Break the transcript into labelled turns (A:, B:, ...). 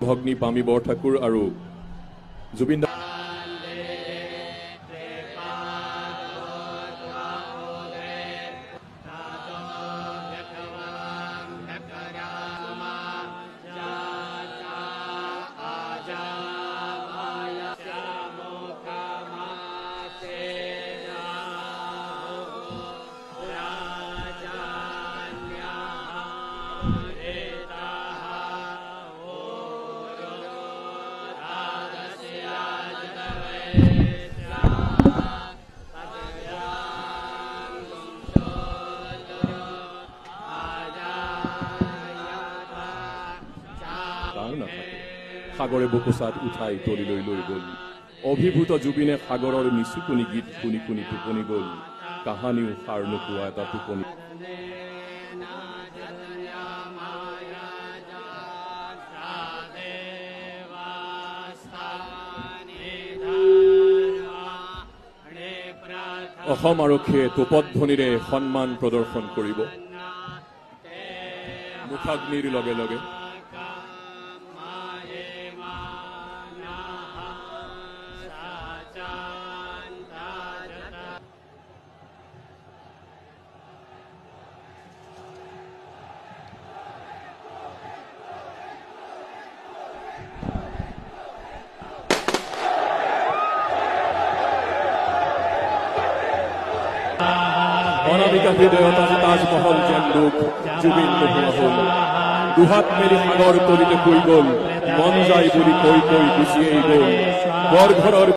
A: ভগ্নী পামী বৰঠাকুৰ আৰু জুবিন সাগৰে বুকুচাত উঠাই তলিলৈ লৈ গ'ল। অভিভূত জুবিনে সাগৰৰ নিচুকনি গীত শুনি শুনি টোপনি গ'ল। কাহানিও সাৰ নোপোৱা এটা টোপনি। অসম আৰক্ষীয়ে তোপধ্বনিৰে সন্মান প্ৰদৰ্শন কৰিব। মুখাগ্নিৰ লগে লগে অনামিকা হৃদয়ত তাজমহল যেন লোক জুবিন নোহোৱা হ'ল। দুহাত মেলি সাগৰ তলিতে শুই গ'ল। মন যায় বুলি কৈ কৈ গুচিয়েই গ'ল। বৰঘৰৰ